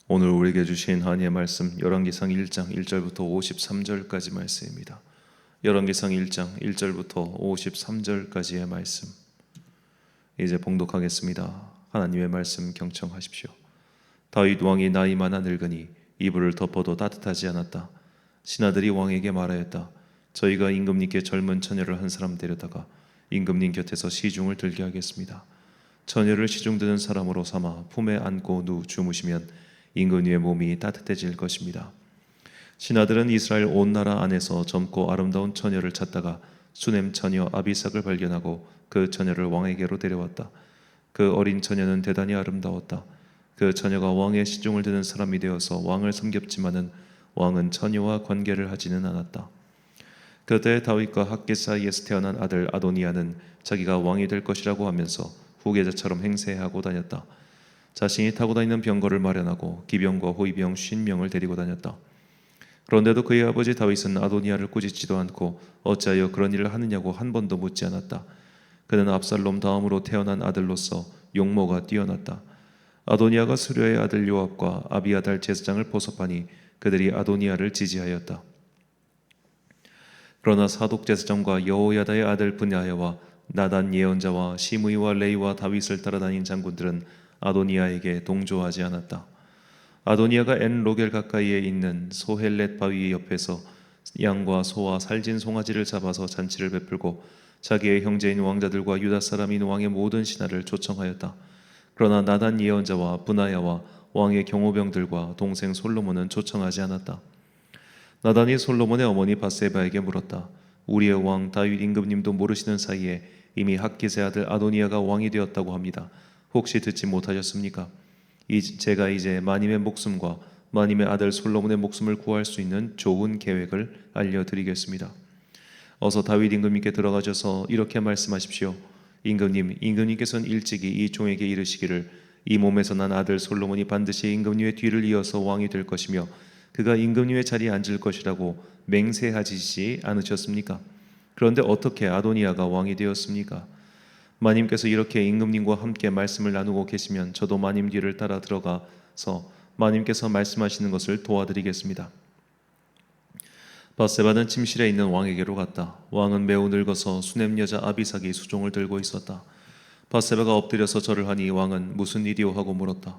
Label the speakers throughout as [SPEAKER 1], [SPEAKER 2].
[SPEAKER 1] 오늘 우리에게 주신 하나님의 말씀 열왕기상 1장 1절부터 53절까지 말씀입니다. 열왕기상 1장 1절부터 53절까지의 말씀 이제 봉독하겠습니다. 하나님의 말씀 경청하십시오. 다윗 왕이 나이 많아 늙으니 이불을 덮어도 따뜻하지 않았다. 신하들이 왕에게 말하였다. 저희가 임금님께 젊은 처녀를 한 사람 데려다가 임금님 곁에서 시중을 들게 하겠습니다. 처녀를 시중 드는 사람으로 삼아 품에 안고 주무시면 임금님의 몸이 따뜻해질 것입니다. 신하들은 이스라엘 온 나라 안에서 젊고 아름다운 처녀를 찾다가 수넴 처녀 아비삭을 발견하고 그 처녀를 왕에게로 데려왔다. 그 어린 처녀는 대단히 아름다웠다. 그 처녀가 왕의 시중을 드는 사람이 되어서 왕을 섬겼지만은 왕은 처녀와 관계를 하지는 않았다. 그때 다윗과 학개 사이에서 태어난 아들 아도니아는 자기가 왕이 될 것이라고 하면서 후계자처럼 행세하고 다녔다. 자신이 타고 다니는 병거를 마련하고 기병과 호위병 50명을 데리고 다녔다. 그런데도 그의 아버지 다윗은 아도니아를 꾸짖지도 않고 어찌하여 그런 일을 하느냐고 한 번도 묻지 않았다. 그는 압살롬 다음으로 태어난 아들로서 용모가 뛰어났다. 아도니아가 수려의 아들 요압과 아비아달 제사장을 포섭하니 그들이 아도니아를 지지하였다. 그러나 사독 제사장과 여호야다의 아들 브냐야와 나단 예언자와 시므이와 레이와 다윗을 따라다닌 장군들은 아도니아에게 동조하지 않았다. 아도니아가 엔 로겔 가까이에 있는 소헬렛 바위 옆에서 양과 소와 살진 송아지를 잡아서 잔치를 베풀고 자기의 형제인 왕자들과 유다 사람인 왕의 모든 신하를 초청하였다. 그러나 나단 예언자와 브나야와 왕의 경호병들과 동생 솔로몬은 초청하지 않았다. 나단이 솔로몬의 어머니 밧세바에게 물었다. 우리의 왕 다윗 임금님도 모르시는 사이에 이미 학깃의 아들 아도니아가 왕이 되었다고 합니다. 혹시 듣지 못하셨습니까? 제가 이제 마님의 목숨과 마님의 아들 솔로몬의 목숨을 구할 수 있는 좋은 계획을 알려드리겠습니다. 어서 다윗 임금님께 들어가셔서 이렇게 말씀하십시오. 임금님께서는 일찍이 이 종에게 이르시기를 이 몸에서 난 아들 솔로몬이 반드시 임금님의 뒤를 이어서 왕이 될 것이며 그가 임금님의 자리에 앉을 것이라고 맹세하시지 않으셨습니까? 그런데 어떻게 아도니아가 왕이 되었습니까? 마님께서 이렇게 임금님과 함께 말씀을 나누고 계시면 저도 마님 뒤를 따라 들어가서 마님께서 말씀하시는 것을 도와드리겠습니다. 밧세바는 침실에 있는 왕에게로 갔다. 왕은 매우 늙어서 수넴 여자 아비삭이 수종을 들고 있었다. 밧세바가 엎드려서 절을 하니 왕은 무슨 일이오 하고 물었다.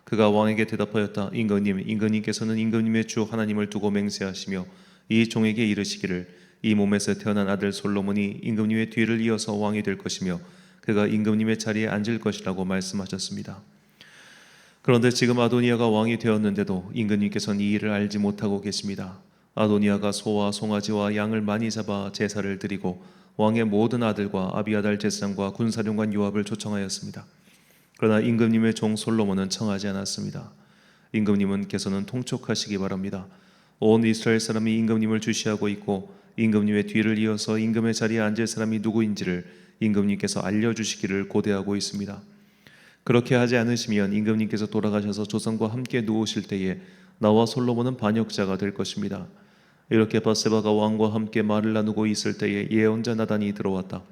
[SPEAKER 1] 그가 왕에게 대답하였다. 임금님께서는 임금님의 주 하나님을 두고 맹세하시며 이 종에게 이르시기를 이 몸에서 태어난 아들 솔로몬이 임금님의 뒤를 이어서 왕이 될 것이며 그가 임금님의 자리에 앉을 것이라고 말씀하셨습니다. 그런데 지금 아도니아가 왕이 되었는데도 임금님께서는 이 일을 알지 못하고 계십니다. 아도니아가 소와 송아지와 양을 많이 잡아 제사를 드리고 왕의 모든 아들과 아비아달 제사장과 군사령관 요압을 초청하였습니다. 그러나 임금님의 종 솔로몬은 청하지 않았습니다. 임금님께서는 통촉하시기 바랍니다. 온 이스라엘 사람이 임금님을 주시하고 있고 임금님의 뒤를 이어서 임금의 자리에 앉을 사람이 누구인지를 임금님께서 알려주시기를 고대하고 있습니다. 그렇게 하지 않으시면 임금님께서 돌아가셔서 조상과 함께 누우실 때에 나와 솔로몬은 반역자가 될 것입니다. 이렇게 밧세바가 왕과 함께 말을 나누고 있을 때에 예언자 나단이 들어왔다.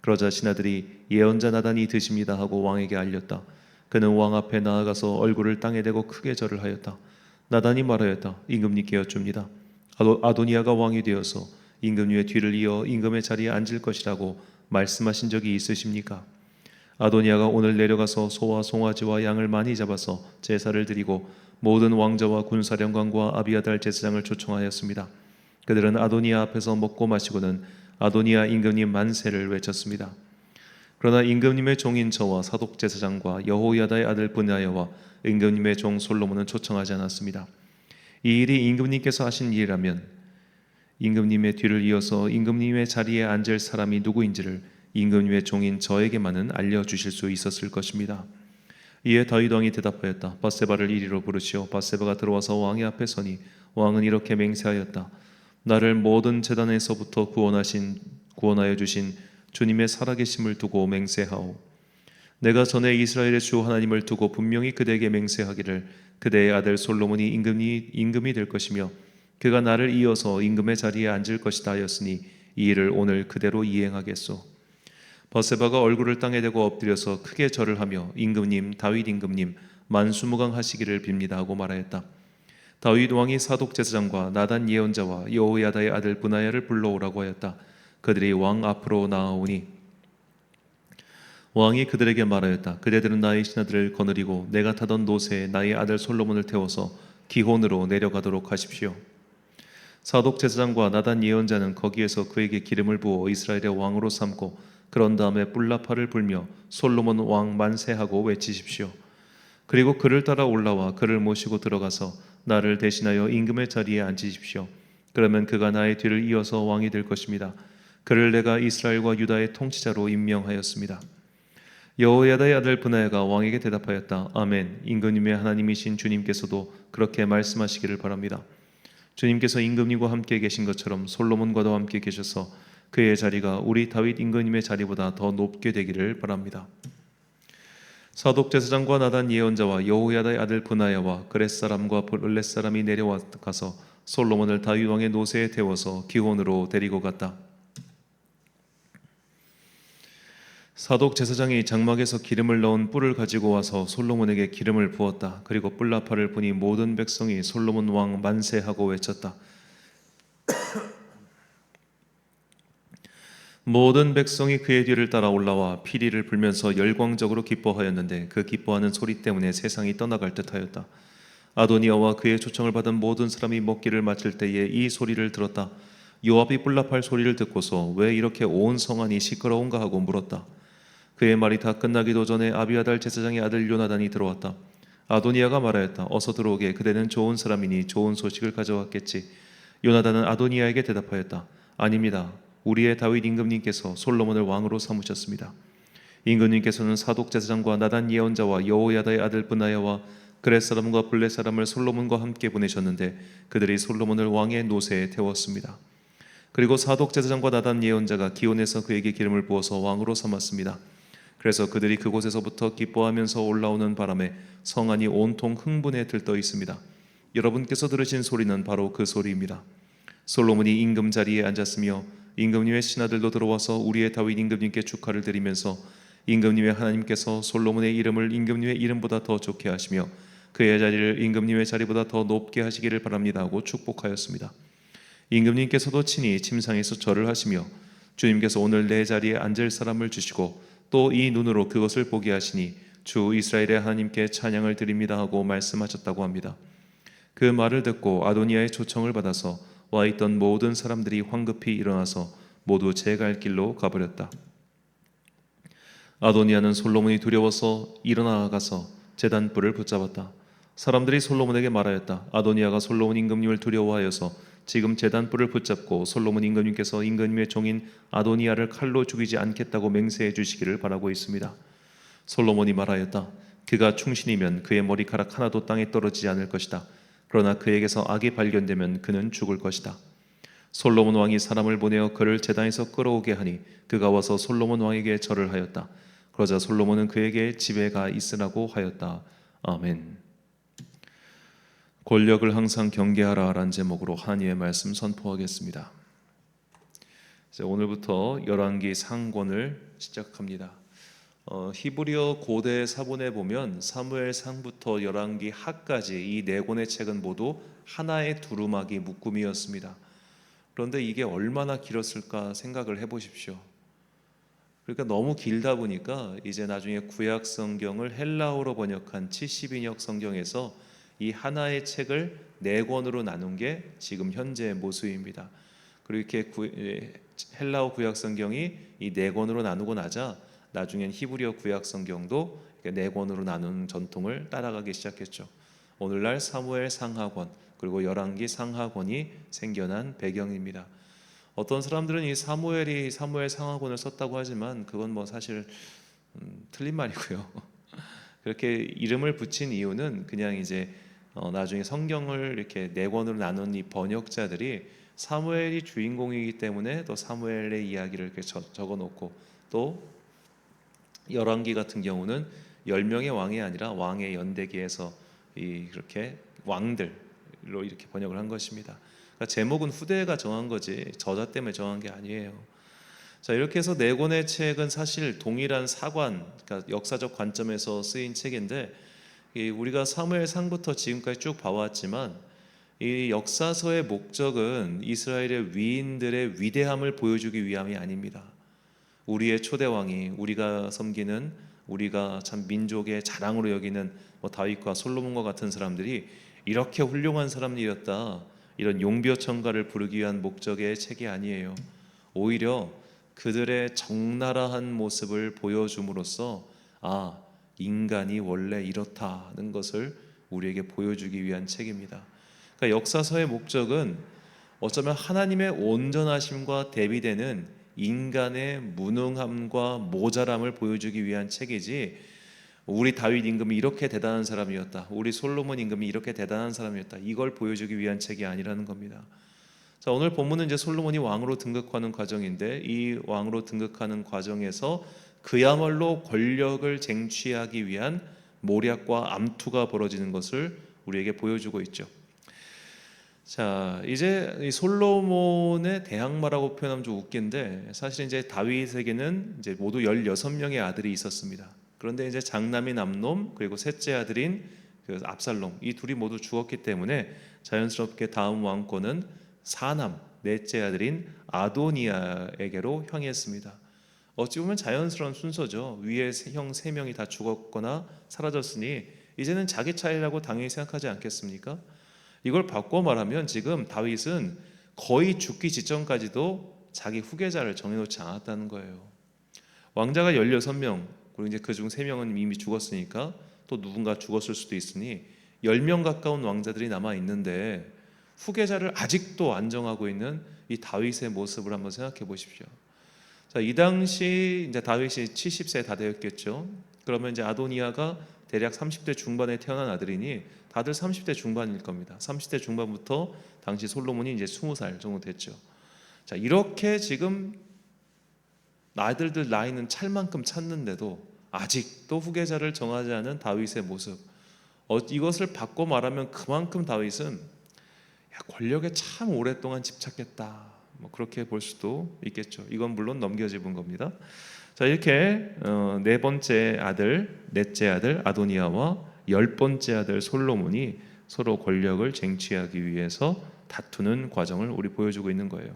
[SPEAKER 1] 그러자 신하들이 예언자 나단이 드십니다 하고 왕에게 알렸다. 그는 왕 앞에 나아가서 얼굴을 땅에 대고 크게 절을 하였다. 나단이 말하였다. 임금님께 여쭙니다. 아도니아가 왕이 되어서 임금님의 뒤를 이어 임금의 자리에 앉을 것이라고 말씀하신 적이 있으십니까? 아도니아가 오늘 내려가서 소와 송아지와 양을 많이 잡아서 제사를 드리고 모든 왕자와 군사령관과 아비아달 제사장을 초청하였습니다. 그들은 아도니아 앞에서 먹고 마시고는 아도니아 임금님 만세를 외쳤습니다. 그러나 임금님의 종인 저와 사독 제사장과 여호야다의 아들 브냐야와 임금님의 종 솔로몬은 초청하지 않았습니다. 이 일이 임금님께서 하신 일이라면 임금님의 뒤를 이어서 임금님의 자리에 앉을 사람이 누구인지를 임금님의 종인 저에게만은 알려주실 수 있었을 것입니다. 이에 다윗 왕이 대답하였다. 밧세바를 이리로 부르시오. 밧세바가 들어와서 왕의 앞에 서니 왕은 이렇게 맹세하였다. 나를 모든 재단에서부터 구원하여 주신 주님의 살아계심을 두고 맹세하오. 내가 전에 이스라엘의 주 하나님을 두고 분명히 그대에게 맹세하기를 그대의 아들 솔로몬이 임금이 될 것이며 그가 나를 이어서 임금의 자리에 앉을 것이다 하였으니 이 일을 오늘 그대로 이행하겠소. 밧세바가 얼굴을 땅에 대고 엎드려서 크게 절을 하며 임금님 다윗 임금님 만수무강하시기를 빕니다 하고 말하였다. 다윗 왕이 사독 제사장과 나단 예언자와 여호야다의 아들 브나야를 불러오라고 하였다. 그들이 왕 앞으로 나아오니 왕이 그들에게 말하였다. 그대들은 나의 신하들을 거느리고 내가 타던 노새에 나의 아들 솔로몬을 태워서 기혼으로 내려가도록 하십시오. 사독 제사장과 나단 예언자는 거기에서 그에게 기름을 부어 이스라엘의 왕으로 삼고 그런 다음에 뿔나파를 불며 솔로몬 왕 만세하고 외치십시오. 그리고 그를 따라 올라와 그를 모시고 들어가서 나를 대신하여 임금의 자리에 앉히십시오. 그러면 그가 나의 뒤를 이어서 왕이 될 것입니다. 그를 내가 이스라엘과 유다의 통치자로 임명하였습니다. 여호야다의 아들 브나야가 왕에게 대답하였다. 아멘. 임금님의 하나님이신 주님께서도 그렇게 말씀하시기를 바랍니다. 주님께서 임금님과 함께 계신 것처럼 솔로몬과도 함께 계셔서 그의 자리가 우리 다윗 임금님의 자리보다 더 높게 되기를 바랍니다. 사독 제사장과 나단 예언자와 여호야다의 아들 브나야와 그렛 사람과 블렛 사람이 내려와가서 솔로몬을 다윗 왕의 노새에 태워서 기혼으로 데리고 갔다. 사독 제사장이 장막에서 기름을 넣은 뿔을 가지고 와서 솔로몬에게 기름을 부었다. 그리고 뿔나파를 부니 모든 백성이 솔로몬 왕 만세하고 외쳤다. 모든 백성이 그의 뒤를 따라 올라와 피리를 불면서 열광적으로 기뻐하였는데 그 기뻐하는 소리 때문에 세상이 떠나갈 듯하였다. 아도니아와 그의 초청을 받은 모든 사람이 먹기를 마칠 때에 이 소리를 들었다. 요압이 뿔나팔 소리를 듣고서 왜 이렇게 온 성안이 시끄러운가 하고 물었다. 그의 말이 다 끝나기도 전에 아비아달 제사장의 아들 요나단이 들어왔다. 아도니아가 말하였다. 어서 들어오게. 그대는 좋은 사람이니 좋은 소식을 가져왔겠지. 요나단은 아도니아에게 대답하였다. 아닙니다. 우리의 다윗 임금님께서 솔로몬을 왕으로 삼으셨습니다. 임금님께서는 사독 제사장과 나단 예언자와 여호야다의 아들 브나야와 그렛 사람과 블렛 사람을 솔로몬과 함께 보내셨는데 그들이 솔로몬을 왕의 노새에 태웠습니다. 그리고 사독 제사장과 나단 예언자가 기온에서 그에게 기름을 부어서 왕으로 삼았습니다. 그래서 그들이 그곳에서부터 기뻐하면서 올라오는 바람에 성안이 온통 흥분에 들떠 있습니다. 여러분께서 들으신 소리는 바로 그 소리입니다. 솔로몬이 임금 자리에 앉았으며 임금님의 신하들도 들어와서 우리의 다윗 임금님께 축하를 드리면서 임금님의 하나님께서 솔로몬의 이름을 임금님의 이름보다 더 좋게 하시며 그의 자리를 임금님의 자리보다 더 높게 하시기를 바랍니다 하고 축복하였습니다. 임금님께서도 친히 침상에서 절을 하시며 주님께서 오늘 내 자리에 앉을 사람을 주시고 또 이 눈으로 그것을 보게 하시니 주 이스라엘의 하나님께 찬양을 드립니다 하고 말씀하셨다고 합니다. 그 말을 듣고 아도니아의 초청을 받아서 와 있던 모든 사람들이 황급히 일어나서 모두 제 갈 길로 가버렸다. 아도니아는 솔로몬이 두려워서 일어나가서 제단불을 붙잡았다. 사람들이 솔로몬에게 말하였다. 아도니아가 솔로몬 임금님을 두려워하여서 지금 제단불을 붙잡고 솔로몬 임금님께서 임금님의 종인 아도니아를 칼로 죽이지 않겠다고 맹세해 주시기를 바라고 있습니다. 솔로몬이 말하였다. 그가 충신이면 그의 머리카락 하나도 땅에 떨어지지 않을 것이다. 그러나 그에게서 악이 발견되면 그는 죽을 것이다. 솔로몬 왕이 사람을 보내어 그를 제단에서 끌어오게 하니 그가 와서 솔로몬 왕에게 절을 하였다. 그러자 솔로몬은 그에게 집에 가 있으라고 하였다. 아멘. 권력을 항상 경계하라라는 제목으로 하나님의 말씀 선포하겠습니다. 오늘부터 열왕기 상권을 시작합니다. 히브리어 고대 사본에 보면 사무엘상부터 열왕기 하까지 이 네 권의 책은 모두 하나의 두루마기 묶음이었습니다. 그런데 이게 얼마나 길었을까 생각을 해보십시오. 그러니까 너무 길다 보니까 이제 나중에 구약 성경을 헬라어로 번역한 70인역 성경에서 이 하나의 책을 네 권으로 나눈 게 지금 현재 모습입니다. 그리고 이렇게 헬라어 구약 성경이 이 네 권으로 나누고 나자 나중엔 히브리어 구약 성경도 네 권으로 나누는 전통을 따라가기 시작했죠. 오늘날 사무엘 상하권 그리고 열왕기 상하권이 생겨난 배경입니다. 어떤 사람들은 이 사무엘이 사무엘 상하권을 썼다고 하지만 그건 뭐 사실 틀린 말이고요. 그렇게 이름을 붙인 이유는 그냥 이제 나중에 성경을 이렇게 네 권으로 나눈 이 번역자들이 사무엘이 주인공이기 때문에 또 사무엘의 이야기를 이렇게 적어놓고 또 열왕기 같은 경우는 10명의 왕이 아니라 왕의 연대기에서 이렇게 왕들로 이렇게 번역을 한 것입니다. 그러니까 제목은 후대가 정한 거지 저자 때문에 정한 게 아니에요. 자, 이렇게 해서 네 권의 책은 사실 동일한 사관, 그러니까 역사적 관점에서 쓰인 책인데 우리가 사무엘상부터 지금까지 쭉 봐왔지만 이 역사서의 목적은 이스라엘의 위인들의 위대함을 보여주기 위함이 아닙니다. 우리의 초대왕이, 우리가 섬기는, 우리가 참 민족의 자랑으로 여기는 다윗과 솔로몬과 같은 사람들이 이렇게 훌륭한 사람들이었다, 이런 용비어천가를 부르기 위한 목적의 책이 아니에요. 오히려 그들의 적나라한 모습을 보여줌으로써 인간이 원래 이렇다는 것을 우리에게 보여주기 위한 책입니다. 그러니까 역사서의 목적은 어쩌면 하나님의 온전하심과 대비되는 인간의 무능함과 모자람을 보여주기 위한 책이지, 우리 다윗 임금이 이렇게 대단한 사람이었다, 우리 솔로몬 임금이 이렇게 대단한 사람이었다, 이걸 보여주기 위한 책이 아니라는 겁니다. 자, 오늘 본문은 이제 솔로몬이 왕으로 등극하는 과정인데, 이 왕으로 등극하는 과정에서 그야말로 권력을 쟁취하기 위한 모략과 암투가 벌어지는 것을 우리에게 보여주고 있죠. 자, 이제 이 솔로몬의 대항마라고 표현하면 좀 웃긴데, 사실 이제 다윗에게는 이제 모두 16명의 아들이 있었습니다. 그런데 이제 장남인 암놈, 그리고 셋째 아들인 그 압살롬, 이 둘이 모두 죽었기 때문에 자연스럽게 다음 왕권은 사남, 넷째 아들인 아도니아에게로 향했습니다. 어찌 보면 자연스러운 순서죠. 위에 형 3명이 다 죽었거나 사라졌으니 이제는 자기 차례라고 당연히 생각하지 않겠습니까? 이걸 바꿔 말하면 지금 다윗은 거의 죽기 직전까지도 자기 후계자를 정해놓지 않았다는 거예요. 왕자가 16명, 그리고 이제 그중 3명은 이미 죽었으니까 또 누군가 죽었을 수도 있으니 10명 가까운 왕자들이 남아 있는데, 후계자를 아직도 안 정하고 있는 이 다윗의 모습을 한번 생각해 보십시오. 자, 이 당시 이제 다윗이 70세 다 되었겠죠. 그러면 이제 아도니아가 대략 30대 중반에 태어난 아들이니 다들 30대 중반일 겁니다. 30대 중반부터 당시 솔로몬이 이제 20살 정도 됐죠. 자, 이렇게 지금 아들들 나이는 찰 만큼 찼는데도 아직도 후계자를 정하지 않은 다윗의 모습, 이것을 바꿔 말하면 그만큼 다윗은 권력에 참 오랫동안 집착했다, 그렇게 볼 수도 있겠죠. 이건 물론 넘겨짚은 겁니다. 자, 이렇게 네 번째 아들, 넷째 아들 아도니아와 10번째 아들 솔로몬이 서로 권력을 쟁취하기 위해서 다투는 과정을 우리 보여주고 있는 거예요.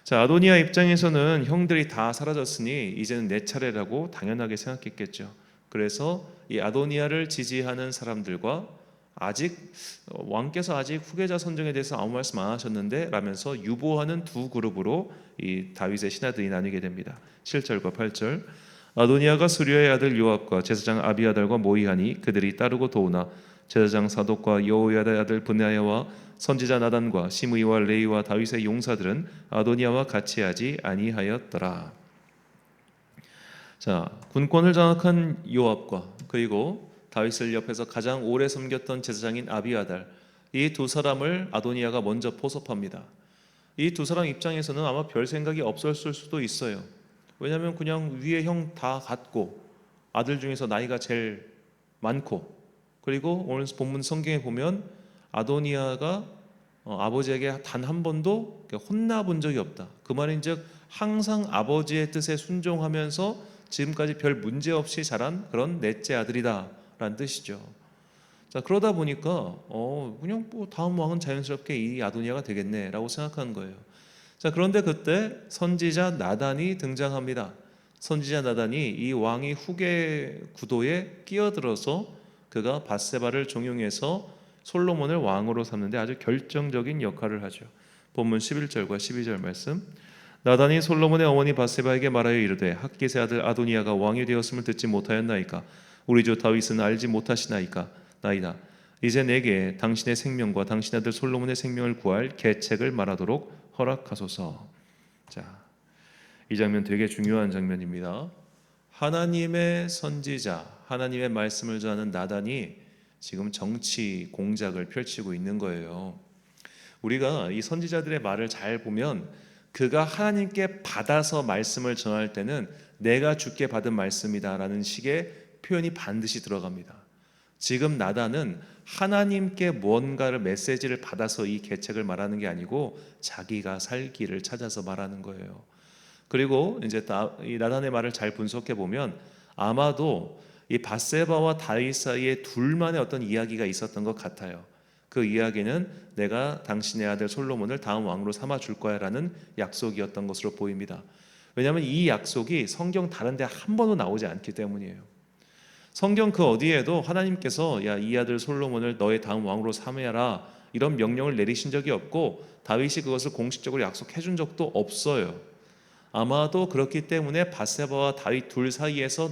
[SPEAKER 1] 자, 아도니아 입장에서는 형들이 다 사라졌으니 이제는 내 차례라고 당연하게 생각했겠죠. 그래서 이 아도니아를 지지하는 사람들과 아직 왕께서 아직 후계자 선정에 대해서 아무 말씀 안 하셨는데 라면서 유보하는 두 그룹으로 이 다윗의 신하들이 나뉘게 됩니다. 7절과 8절. 아도니아가 수리아의 아들 요압과 제사장 아비아달과 모이하니 그들이 따르고 도우나 제사장 사독과 여호야다의 아들 브나야와 선지자 나단과 시므이와 레이와 다윗의 용사들은 아도니아와 같이 하지 아니하였더라. 자, 군권을 장악한 요압과 그리고 다윗을 옆에서 가장 오래 섬겼던 제사장인 아비아달, 이 두 사람을 아도니아가 먼저 포섭합니다. 이 두 사람 입장에서는 아마 별 생각이 없었을 수도 있어요. 왜냐하면 그냥 위에 형 다 같고 아들 중에서 나이가 제일 많고, 그리고 오늘 본문 성경에 보면 아도니아가 아버지에게 단 한 번도 혼나본 적이 없다. 그 말인즉 항상 아버지의 뜻에 순종하면서 지금까지 별 문제 없이 자란 그런 넷째 아들이다라는 뜻이죠. 자, 그러다 보니까 그냥 다음 왕은 자연스럽게 이 아도니아가 되겠네라고 생각한 거예요. 자, 그런데 그때 선지자 나단이 등장합니다. 선지자 나단이 이 왕이 후계 구도에 끼어들어서 그가 밧세바를 종용해서 솔로몬을 왕으로 삼는데 아주 결정적인 역할을 하죠. 본문 11절과 12절 말씀. 나단이 솔로몬의 어머니 밧세바에게 말하여 이르되 핫깃의 아들 아도니아가 왕이 되었음을 듣지 못하였나이까? 우리 주 다윗은 알지 못하시나이까? 나이다. 이제 내게 당신의 생명과 당신 아들 솔로몬의 생명을 구할 계책을 말하도록 허락하소서. 자, 이 장면 되게 중요한 장면입니다. 하나님의 선지자, 하나님의 말씀을 전하는 나단이 지금 정치 공작을 펼치고 있는 거예요. 우리가 이 선지자들의 말을 잘 보면 그가 하나님께 받아서 말씀을 전할 때는 내가 주께 받은 말씀이다라는 식의 표현이 반드시 들어갑니다. 지금 나단은 하나님께 뭔가를 메시지를 받아서 이 계책을 말하는 게 아니고 자기가 살 길을 찾아서 말하는 거예요. 그리고 이제 이 나단의 말을 잘 분석해 보면 아마도 이 밧세바와 다윗 사이에 둘만의 어떤 이야기가 있었던 것 같아요. 그 이야기는 내가 당신의 아들 솔로몬을 다음 왕으로 삼아 줄 거야라는 약속이었던 것으로 보입니다. 왜냐하면 이 약속이 성경 다른 데 한 번도 나오지 않기 때문이에요. 성경 그 어디에도 하나님께서 야, 이 아들 솔로몬을 너의 다음 왕으로 삼아라 이런 명령을 내리신 적이 없고 다윗이 그것을 공식적으로 약속해 준 적도 없어요. 아마도 그렇기 때문에 밧세바와 다윗 둘 사이에서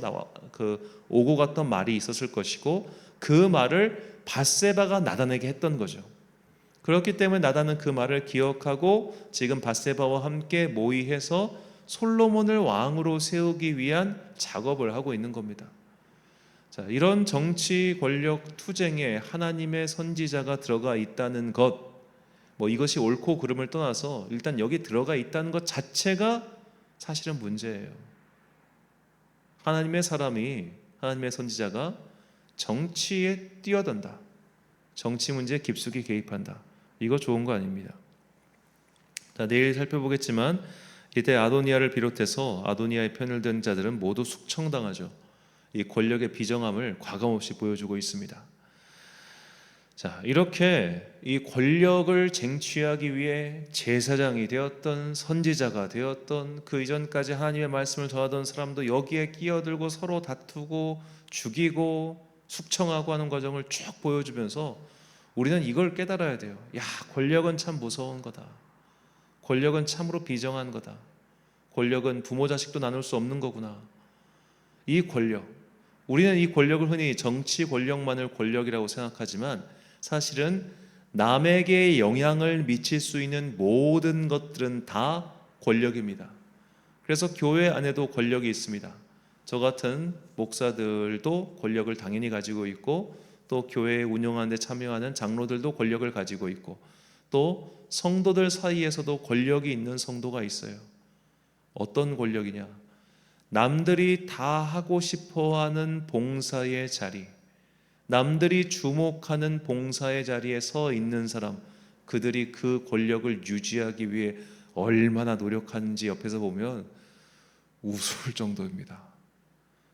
[SPEAKER 1] 오고 갔던 말이 있었을 것이고 그 말을 밧세바가 나단에게 했던 거죠. 그렇기 때문에 나단은 그 말을 기억하고 지금 밧세바와 함께 모의해서 솔로몬을 왕으로 세우기 위한 작업을 하고 있는 겁니다. 자, 이런 정치 권력 투쟁에 하나님의 선지자가 들어가 있다는 것, 이것이 옳고 그름을 떠나서 일단 여기 들어가 있다는 것 자체가 사실은 문제예요. 하나님의 사람이, 하나님의 선지자가 정치에 뛰어든다, 정치 문제에 깊숙이 개입한다, 이거 좋은 거 아닙니다. 자, 내일 살펴보겠지만 이때 아도니아를 비롯해서 아도니아의 편을 든 자들은 모두 숙청당하죠. 이 권력의 비정함을 과감없이 보여주고 있습니다. 자, 이렇게 이 권력을 쟁취하기 위해 제사장이 되었던 선지자가 되었던 그 이전까지 하나님의 말씀을 전하던 사람도 여기에 끼어들고 서로 다투고 죽이고 숙청하고 하는 과정을 쭉 보여주면서 우리는 이걸 깨달아야 돼요. 야, 권력은 참 무서운 거다. 권력은 참으로 비정한 거다. 권력은 부모 자식도 나눌 수 없는 거구나. 이 권력, 우리는 이 권력을 흔히 정치 권력만을 권력이라고 생각하지만 사실은 남에게 영향을 미칠 수 있는 모든 것들은 다 권력입니다. 그래서 교회 안에도 권력이 있습니다. 저 같은 목사들도 권력을 당연히 가지고 있고 또 교회 운영하는 데 참여하는 장로들도 권력을 가지고 있고 또 성도들 사이에서도 권력이 있는 성도가 있어요. 어떤 권력이냐? 남들이 다 하고 싶어하는 봉사의 자리, 남들이 주목하는 봉사의 자리에 서 있는 사람, 그들이 그 권력을 유지하기 위해 얼마나 노력하는지 옆에서 보면 우스울 정도입니다.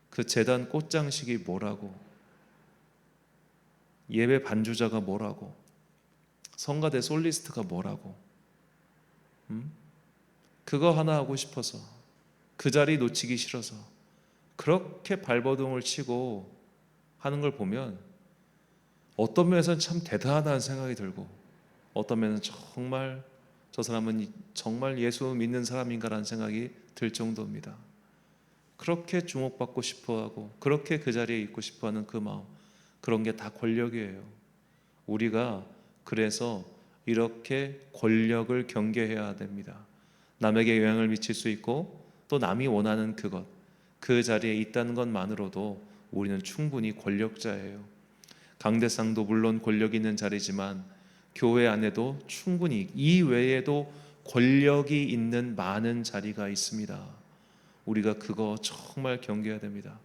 [SPEAKER 1] 그 제단 꽃장식이 뭐라고, 예배 반주자가 뭐라고, 성가대 솔리스트가 뭐라고, 그거 하나 하고 싶어서, 그 자리 놓치기 싫어서 그렇게 발버둥을 치고 하는 걸 보면 어떤 면에서는 참 대단하다는 생각이 들고 어떤 면에서는 정말 저 사람은 정말 예수 믿는 사람인가라는 생각이 들 정도입니다. 그렇게 주목받고 싶어하고 그렇게 그 자리에 있고 싶어하는 그 마음, 그런 게 다 권력이에요. 우리가 그래서 이렇게 권력을 경계해야 됩니다. 남에게 영향을 미칠 수 있고 또 남이 원하는 그것, 그 자리에 있다는 것만으로도 우리는 충분히 권력자예요. 강대상도 물론 권력이 있는 자리지만 교회 안에도 충분히 이 외에도 권력이 있는 많은 자리가 있습니다. 우리가 그거 정말 경계해야 됩니다.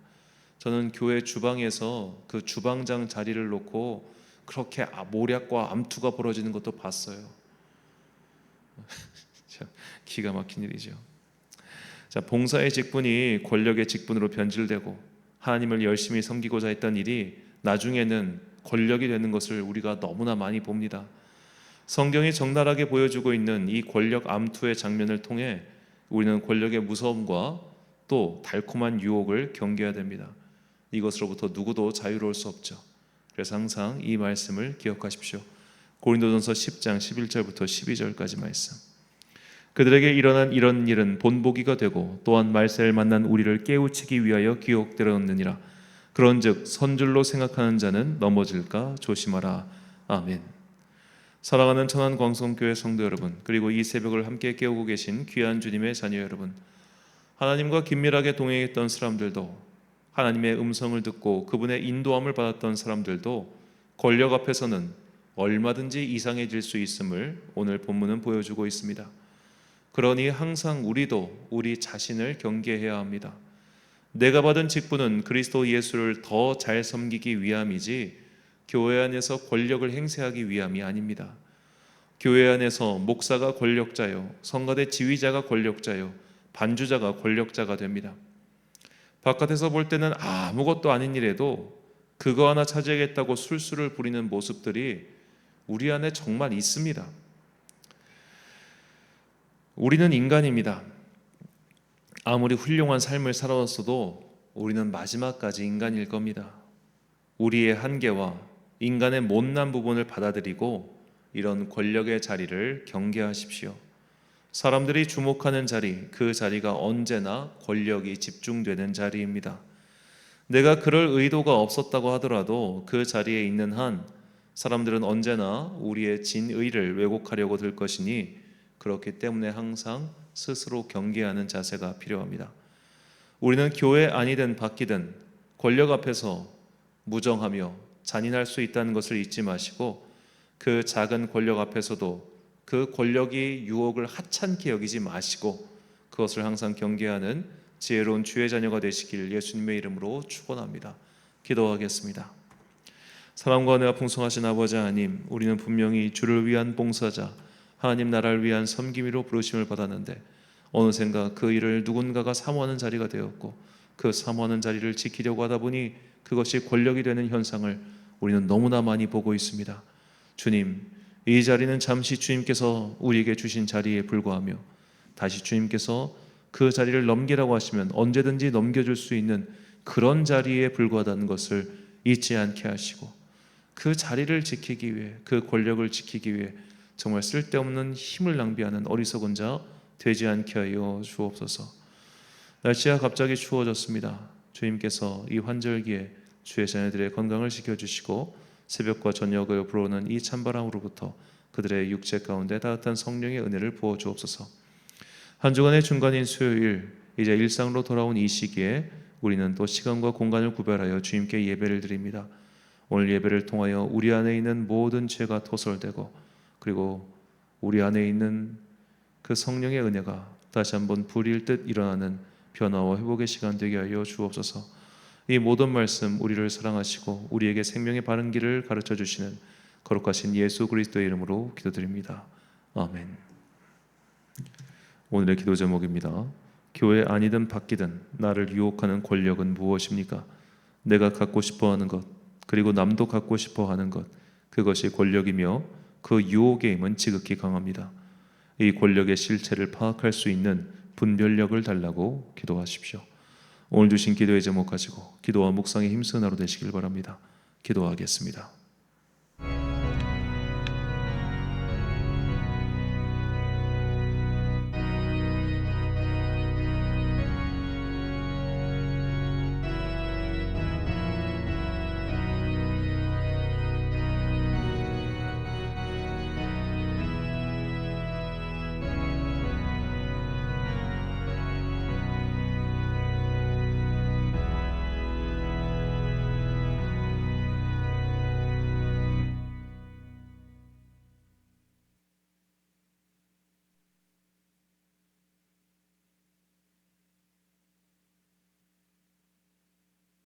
[SPEAKER 1] 저는 교회 주방에서 그 주방장 자리를 놓고 그렇게 모략과 암투가 벌어지는 것도 봤어요. 기가 막힌 일이죠. 자, 봉사의 직분이 권력의 직분으로 변질되고 하나님을 열심히 섬기고자 했던 일이 나중에는 권력이 되는 것을 우리가 너무나 많이 봅니다. 성경이 적나라하게 보여주고 있는 이 권력 암투의 장면을 통해 우리는 권력의 무서움과 또 달콤한 유혹을 경계해야 됩니다. 이것으로부터 누구도 자유로울 수 없죠. 그래서 항상 이 말씀을 기억하십시오. 고린도전서 10장 11절부터 12절까지 말씀. 그들에게 일어난 이런 일은 본보기가 되고 또한 말세를 만난 우리를 깨우치기 위하여 기록되었느니라. 그런즉 선줄로 생각하는 자는 넘어질까 조심하라. 아멘. 사랑하는 천안광성교회 성도 여러분, 그리고 이 새벽을 함께 깨우고 계신 귀한 주님의 자녀 여러분, 하나님과 긴밀하게 동행했던 사람들도, 하나님의 음성을 듣고 그분의 인도함을 받았던 사람들도 권력 앞에서는 얼마든지 이상해질 수 있음을 오늘 본문은 보여주고 있습니다. 그러니 항상 우리도 우리 자신을 경계해야 합니다. 내가 받은 직분은 그리스도 예수를 더 잘 섬기기 위함이지 교회 안에서 권력을 행사하기 위함이 아닙니다. 교회 안에서 목사가 권력자요, 성가대 지휘자가 권력자요, 반주자가 권력자가 됩니다. 바깥에서 볼 때는 아무것도 아닌 일에도 그거 하나 차지하겠다고 술술을 부리는 모습들이 우리 안에 정말 있습니다. 우리는 인간입니다. 아무리 훌륭한 삶을 살아왔어도 우리는 마지막까지 인간일 겁니다. 우리의 한계와 인간의 못난 부분을 받아들이고 이런 권력의 자리를 경계하십시오. 사람들이 주목하는 자리, 그 자리가 언제나 권력이 집중되는 자리입니다. 내가 그럴 의도가 없었다고 하더라도 그 자리에 있는 한 사람들은 언제나 우리의 진의를 왜곡하려고 들 것이니 그렇기 때문에 항상 스스로 경계하는 자세가 필요합니다. 우리는 교회 아니든 밖이든 권력 앞에서 무정하며 잔인할 수 있다는 것을 잊지 마시고 그 작은 권력 앞에서도 그 권력이 유혹을 하찮게 여기지 마시고 그것을 항상 경계하는 지혜로운 주의 자녀가 되시길 예수님의 이름으로 축원합니다. 기도하겠습니다. 사랑과 은혜가 풍성하신 아버지 하나님, 우리는 분명히 주를 위한 봉사자, 하나님 나라를 위한 섬김이로 부르심을 받았는데 어느샌가 그 일을 누군가가 사모하는 자리가 되었고 그 사모하는 자리를 지키려고 하다 보니 그것이 권력이 되는 현상을 우리는 너무나 많이 보고 있습니다. 주님, 이 자리는 잠시 주님께서 우리에게 주신 자리에 불과하며 다시 주님께서 그 자리를 넘기라고 하시면 언제든지 넘겨줄 수 있는 그런 자리에 불과하다는 것을 잊지 않게 하시고 그 자리를 지키기 위해, 그 권력을 지키기 위해 정말 쓸데없는 힘을 낭비하는 어리석은 자 되지 않게 하여 주옵소서. 날씨가 갑자기 추워졌습니다. 주님께서 이 환절기에 주의 자녀들의 건강을 지켜주시고 새벽과 저녁을 불어오는 이 찬바람으로부터 그들의 육체 가운데 따뜻한 성령의 은혜를 부어 주옵소서. 한 주간의 중간인 수요일, 이제 일상으로 돌아온 이 시기에 우리는 또 시간과 공간을 구별하여 주님께 예배를 드립니다. 오늘 예배를 통하여 우리 안에 있는 모든 죄가 토설되고 그리고 우리 안에 있는 그 성령의 은혜가 다시 한번 불일 듯 일어나는 변화와 회복의 시간 되게 하여 주옵소서. 이 모든 말씀 우리를 사랑하시고 우리에게 생명의 바른 길을 가르쳐 주시는 거룩하신 예수 그리스도의 이름으로 기도드립니다. 아멘. 오늘의 기도 제목입니다. 교회 아니든 밖이든 나를 유혹하는 권력은 무엇입니까? 내가 갖고 싶어하는 것, 그리고 남도 갖고 싶어하는 것, 그것이 권력이며 그 유혹의 힘은 지극히 강합니다. 이 권력의 실체를 파악할 수 있는 분별력을 달라고 기도하십시오. 오늘 주신 기도의 제목 가지고 기도와 묵상의 힘쓰는 하루 되시길 바랍니다. 기도하겠습니다.